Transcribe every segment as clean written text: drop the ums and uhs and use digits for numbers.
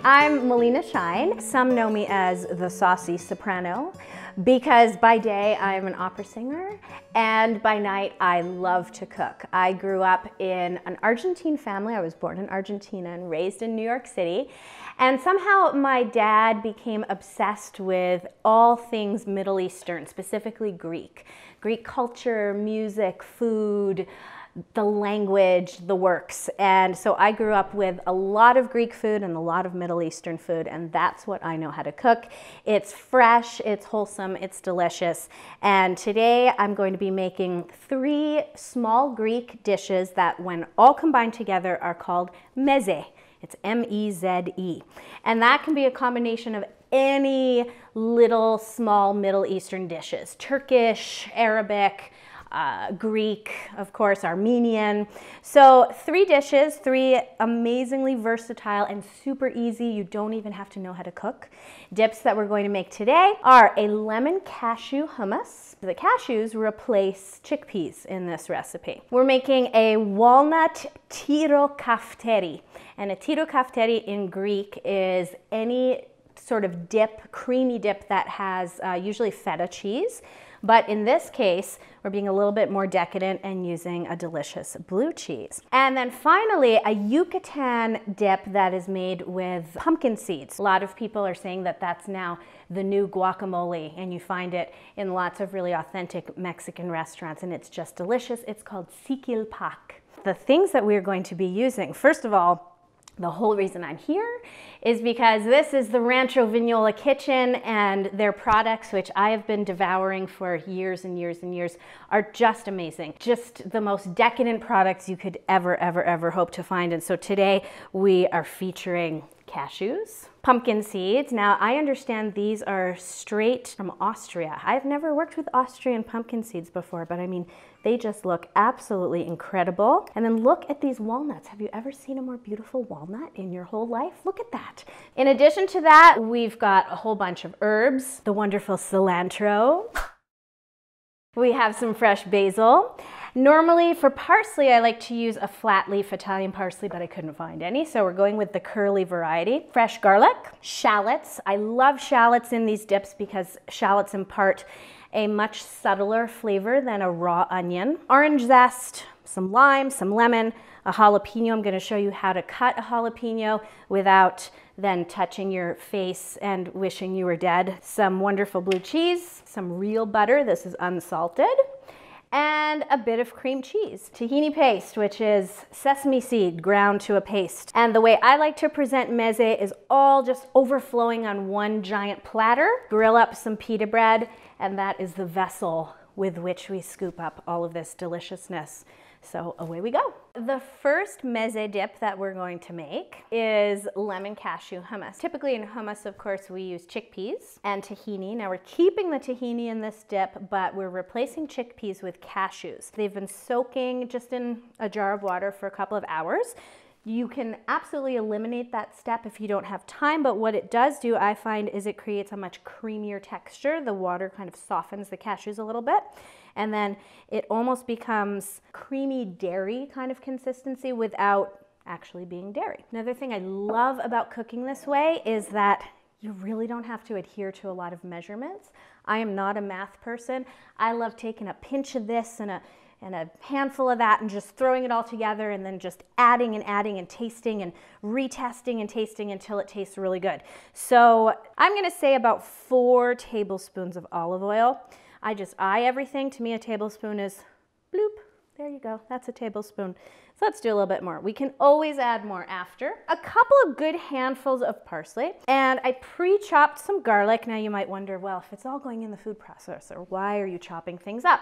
I'm Melina Schein. Some know me as the Saucy Soprano because by day I'm an opera singer and by night I love to cook. I grew up in an Argentine family. I was born in Argentina and raised in New York City. And somehow my dad became obsessed with all things Middle Eastern, specifically Greek. Greek culture, music, food, the language, the works. And so I grew up with a lot of Greek food and a lot of Middle Eastern food, and that's what I know how to cook. It's fresh, it's wholesome, it's delicious. And today I'm going to be making 3 small Greek dishes that when all combined together are called meze. It's M-E-Z-E. And that can be a combination of any little small Middle Eastern dishes. Turkish, Arabic, Greek, of course, Armenian. So 3 dishes, 3 amazingly versatile and super easy. You don't even have to know how to cook. Dips that we're going to make today are a lemon cashew hummus. The cashews replace chickpeas in this recipe. We're making a walnut Tito Cafeteri. And a Tito Cafeteri in Greek is any sort of dip, creamy dip that has usually feta cheese. But in this case, we're being a little bit more decadent and using a delicious blue cheese. And then finally, a Yucatan dip that is made with pumpkin seeds. A lot of people are saying that that's now the new guacamole, and you find it in lots of really authentic Mexican restaurants, and it's just delicious. It's called Sikilpak. The things that we're going to be using, first of all, the whole reason I'm here is because this is the Rancho Vignola kitchen, and their products, which I have been devouring for years and years and years, are just amazing. Just the most decadent products you could ever hope to find. And so today we are featuring cashews, pumpkin seeds. Now I understand these are straight from Austria. I've never worked with Austrian pumpkin seeds before, but I mean, they just look absolutely incredible. And then look at these walnuts. Have you ever seen a more beautiful walnut in your whole life? Look at that. In addition to that, we've got a whole bunch of herbs, the wonderful cilantro. We have some fresh basil. Normally for parsley, I like to use a flat leaf Italian parsley, but I couldn't find any, so we're going with the curly variety. Fresh garlic, shallots. I love shallots in these dips because shallots impart a much subtler flavor than a raw onion. Orange zest, some lime, some lemon, a jalapeno. I'm going to show you how to cut a jalapeno without then touching your face and wishing you were dead. Some wonderful blue cheese, some real butter. This is unsalted. And a bit of cream cheese. Tahini paste, which is sesame seed ground to a paste. And the way I like to present meze is all just overflowing on one giant platter. Grill up some pita bread, and that is the vessel with which we scoop up all of this deliciousness. So away we go. The first meze dip that we're going to make is lemon cashew hummus. Typically in hummus, of course, we use chickpeas and tahini. Now we're keeping the tahini in this dip, but we're replacing chickpeas with cashews. They've been soaking just in a jar of water for a couple of hours. You can absolutely eliminate that step if you don't have time, but what it does do, I find, is it creates a much creamier texture. The water kind of softens the cashews a little bit, and then it almost becomes creamy dairy kind of consistency without actually being dairy. Another thing I love about cooking this way is that you really don't have to adhere to a lot of measurements. I am not a math person. I love taking a pinch of this and a handful of that and just throwing it all together and then just adding and tasting and retesting and tasting until it tastes really good. So I'm gonna say about 4 tablespoons of olive oil. I just eye everything. To me, a tablespoon is bloop. There you go, that's a tablespoon. So let's do a little bit more. We can always add more after. A couple of good handfuls of parsley, and I pre-chopped some garlic. Now you might wonder, well, if it's all going in the food processor, why are you chopping things up?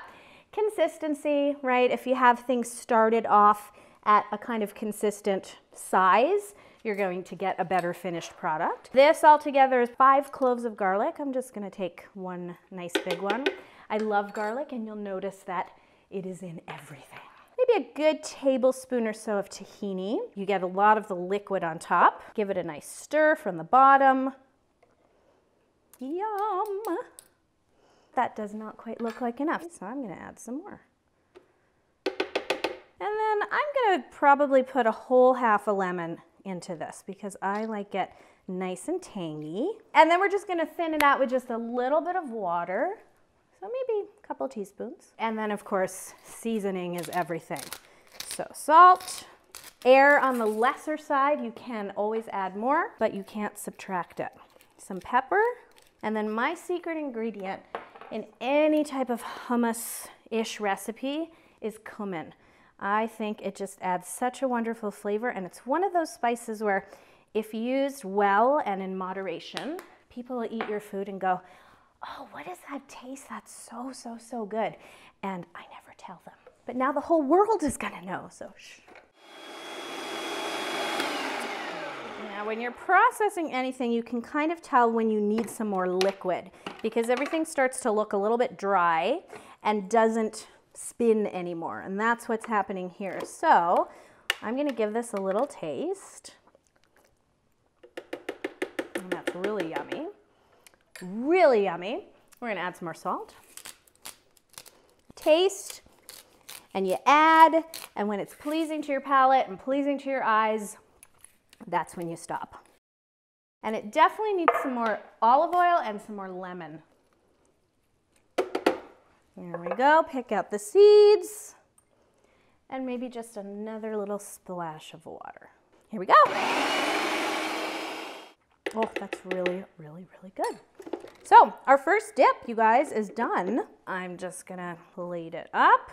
Consistency, right? If you have things started off at a kind of consistent size, you're going to get a better finished product. This altogether is 5 cloves of garlic. I'm just gonna take one nice big one. I love garlic, and you'll notice that it is in everything. Maybe a good tablespoon or so of tahini. You get a lot of the liquid on top. Give it a nice stir from the bottom. Yum! That does not quite look like enough, so I'm gonna add some more. And then I'm gonna probably put a whole half a lemon into this because I like it nice and tangy. And then we're just gonna thin it out with just a little bit of water. So maybe a couple teaspoons. And then of course, seasoning is everything. So salt, air on the lesser side, you can always add more, but you can't subtract it. Some pepper, and then my secret ingredient in any type of hummus-ish recipe is cumin. I think it just adds such a wonderful flavor, and it's one of those spices where if used well and in moderation, people will eat your food and go, oh, what is that taste? That's so, so, so good. And I never tell them. But now the whole world is gonna know, so shh. Now when you're processing anything, you can kind of tell when you need some more liquid because everything starts to look a little bit dry and doesn't spin anymore. And that's what's happening here. So I'm gonna give this a little taste. And that's really yummy. Really yummy. We're gonna add some more salt. Taste, and you add, and when it's pleasing to your palate and pleasing to your eyes, that's when you stop. And it definitely needs some more olive oil and some more lemon. There we go, pick out the seeds, and maybe just another little splash of water. Here we go. Oh, that's really, really, really good. So our first dip, you guys, is done. I'm just gonna plate it up.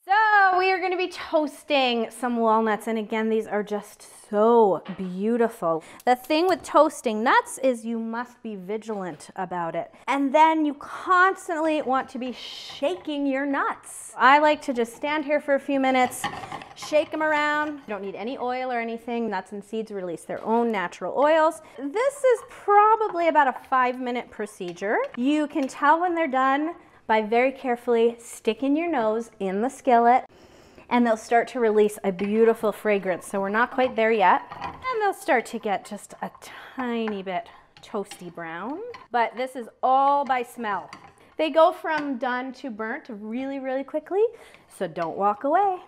So we are going to be toasting some walnuts, and again, these are just so beautiful. The thing with toasting nuts is you must be vigilant about it, and then you constantly want to be shaking your nuts. I like to just stand here for a few minutes, shake them around. You don't need any oil or anything. Nuts and seeds release their own natural oils. This is probably about a 5-minute procedure. You can tell when they're done by very carefully sticking your nose in the skillet, and they'll start to release a beautiful fragrance. So we're not quite there yet. And they'll start to get just a tiny bit toasty brown, but this is all by smell. They go from done to burnt really, really quickly, so don't walk away.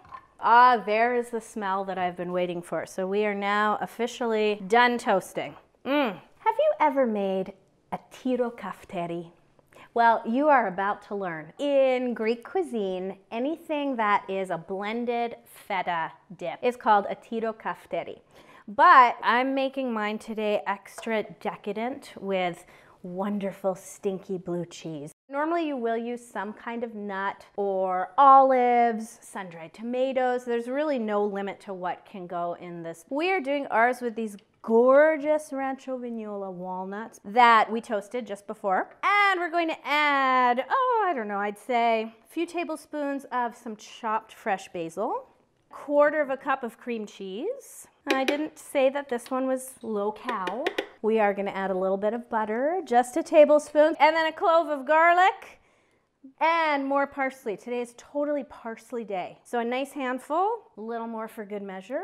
Ah, there is the smell that I've been waiting for. So we are now officially done toasting. Have you ever made a Tito Cafeteri? Well, you are about to learn. In Greek cuisine, anything that is a blended feta dip is called a Tito Cafeteri. But I'm making mine today extra decadent with wonderful stinky blue cheese. Normally you will use some kind of nut or olives, sun-dried tomatoes. There's really no limit to what can go in this. We are doing ours with these gorgeous Rancho Vignola walnuts that we toasted just before. And we're going to add, I don't know, I'd say a few tablespoons of some chopped fresh basil, 1/4 cup of cream cheese. I didn't say that this one was low-cal. We are going to add a little bit of butter, just a tablespoon, and then a clove of garlic and more parsley. Today is totally parsley day. So a nice handful, a little more for good measure.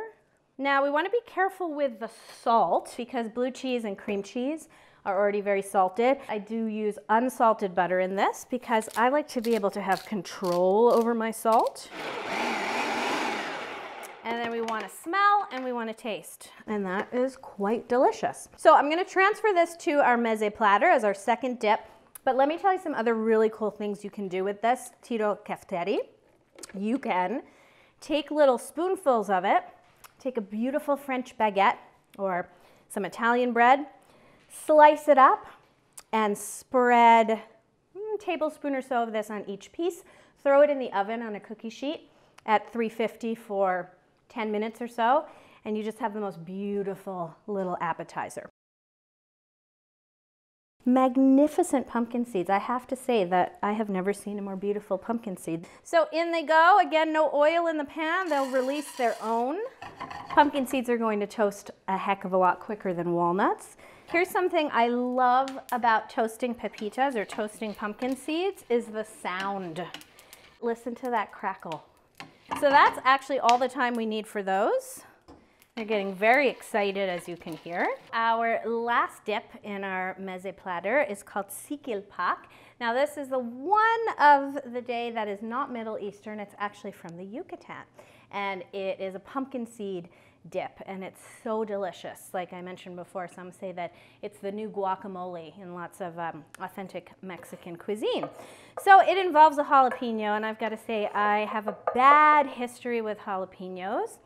Now we want to be careful with the salt because blue cheese and cream cheese are already very salted. I do use unsalted butter in this because I like to be able to have control over my salt. And then we want to smell and we want to taste. And that is quite delicious. So I'm going to transfer this to our meze platter as our second dip. But let me tell you some other really cool things you can do with this Tito Cafeteri. You can take little spoonfuls of it, take a beautiful French baguette or some Italian bread, slice it up and spread a tablespoon or so of this on each piece. Throw it in the oven on a cookie sheet at 350 for 10 minutes or so, and you just have the most beautiful little appetizer. Magnificent pumpkin seeds. I have to say that I have never seen a more beautiful pumpkin seed. So in they go. Again, no oil in the pan. They'll release their own. Pumpkin seeds are going to toast a heck of a lot quicker than walnuts. Here's something I love about toasting pepitas or toasting pumpkin seeds is the sound. Listen to that crackle. So that's actually all the time we need for those. They're getting very excited, as you can hear. Our last dip in our meze platter is called Sikilpak. Now this is the one of the day that is not Middle Eastern. It's actually from the Yucatan. And it is a pumpkin seed dip, and it's so delicious. Like I mentioned before, some say that it's the new guacamole in lots of authentic Mexican cuisine. So it involves a jalapeno, and I've got to say I have a bad history with jalapenos.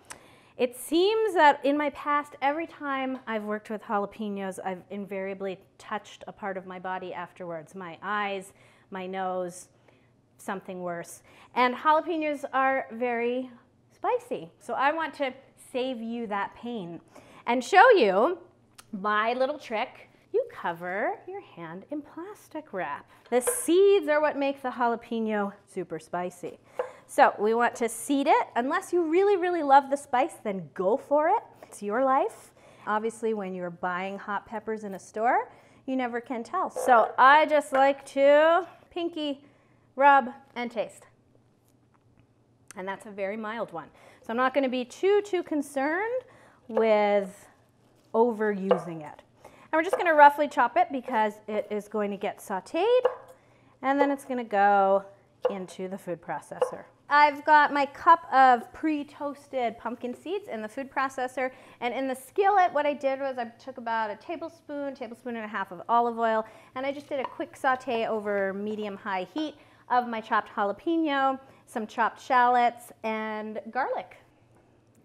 It seems that in my past, every time I've worked with jalapenos, I've invariably touched a part of my body afterwards. My eyes, my nose, something worse. And jalapenos are very spicy. So I want to save you that pain and show you my little trick. You cover your hand in plastic wrap. The seeds are what make the jalapeno super spicy. So we want to seed it. Unless you really, really love the spice, then go for it. It's your life. Obviously, when you're buying hot peppers in a store, you never can tell. So I just like to pinky rub and taste. And that's a very mild one. So I'm not going to be too concerned with overusing it. And we're just going to roughly chop it because it is going to get sauteed, and then it's going to go into the food processor. I've got my cup of pre-toasted pumpkin seeds in the food processor, and in the skillet what I did was I took about a tablespoon and a half of olive oil, and I just did a quick saute over medium-high heat of my chopped jalapeno, some chopped shallots, and garlic.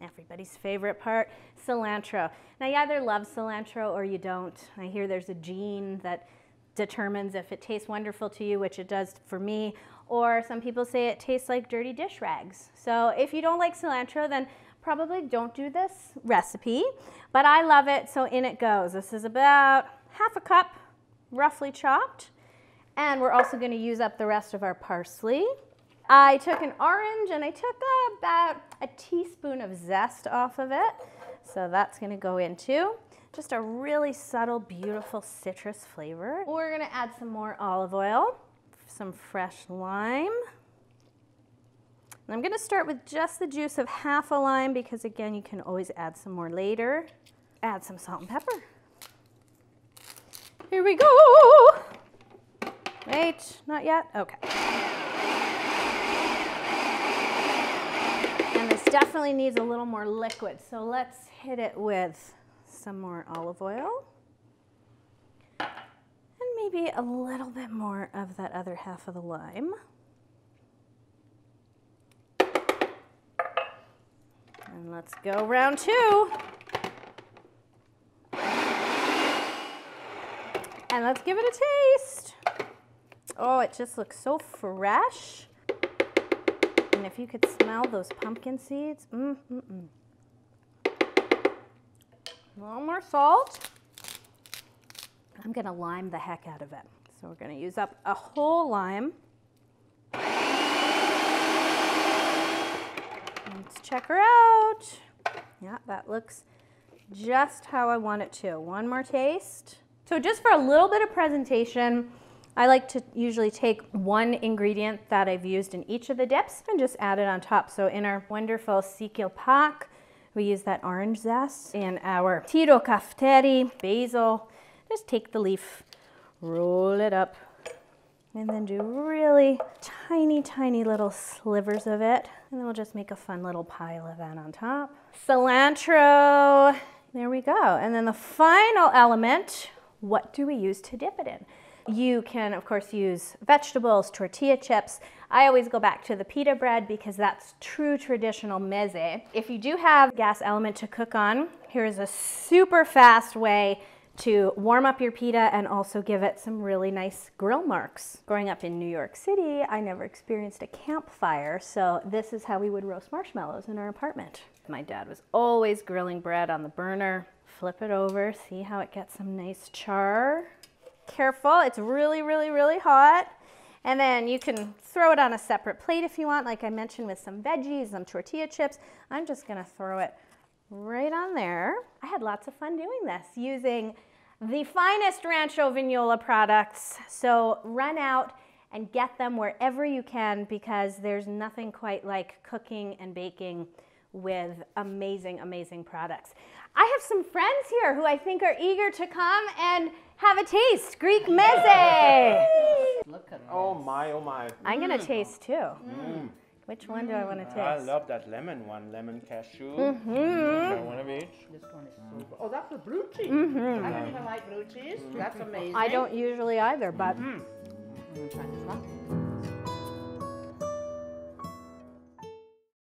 Everybody's favorite part, cilantro. Now you either love cilantro or you don't. I hear there's a gene that determines if it tastes wonderful to you, which it does for me, or some people say it tastes like dirty dish rags. So if you don't like cilantro, then probably don't do this recipe, but I love it, so in it goes. This is about half a cup, roughly chopped, and we're also going to use up the rest of our parsley. I took an orange and I took about a teaspoon of zest off of it, so that's going to go into just a really subtle, beautiful citrus flavor. We're going to add some more olive oil, some fresh lime. And I'm going to start with just the juice of half a lime because, again, you can always add some more later. Add some salt and pepper. Here we go. Wait, not yet? Okay. And this definitely needs a little more liquid, so let's hit it with some more olive oil. And maybe a little bit more of that other half of the lime. And let's go round two. And let's give it a taste. Oh, it just looks so fresh. And if you could smell those pumpkin seeds, A little more salt. I'm gonna lime the heck out of it. So we're gonna use up a whole lime. Let's check her out. Yeah, that looks just how I want it to. One more taste. So just for a little bit of presentation, I like to usually take one ingredient that I've used in each of the dips and just add it on top. So in our wonderful Sikilpak, we use that orange zest. In our Tito Cafeteri, basil, just take the leaf, roll it up, and then do really tiny, tiny little slivers of it. And then we'll just make a fun little pile of that on top. Cilantro, there we go. And then the final element, what do we use to dip it in? You can, of course, use vegetables, tortilla chips. I always go back to the pita bread because that's true traditional meze. If you do have a gas element to cook on, here's a super fast way to warm up your pita and also give it some really nice grill marks. Growing up in New York City, I never experienced a campfire, so this is how we would roast marshmallows in our apartment. My dad was always grilling bread on the burner. Flip it over, see how it gets some nice char. Careful, it's really, really, really hot. And then you can throw it on a separate plate if you want, like I mentioned, with some veggies, some tortilla chips. I'm just gonna throw it right on there. I had lots of fun doing this, using the finest Rancho Vignola products. So run out and get them wherever you can because there's nothing quite like cooking and baking with amazing, amazing products. I have some friends here who I think are eager to come and have a taste. Greek Meze. Look at Oh my, oh my. I'm gonna taste too. Which one do I want to taste? I love that lemon one, lemon cashew. One of each. this one is super. Oh, that's the blue cheese. I don't even like blue cheese. That's amazing. I don't usually either, but I'm gonna try this one.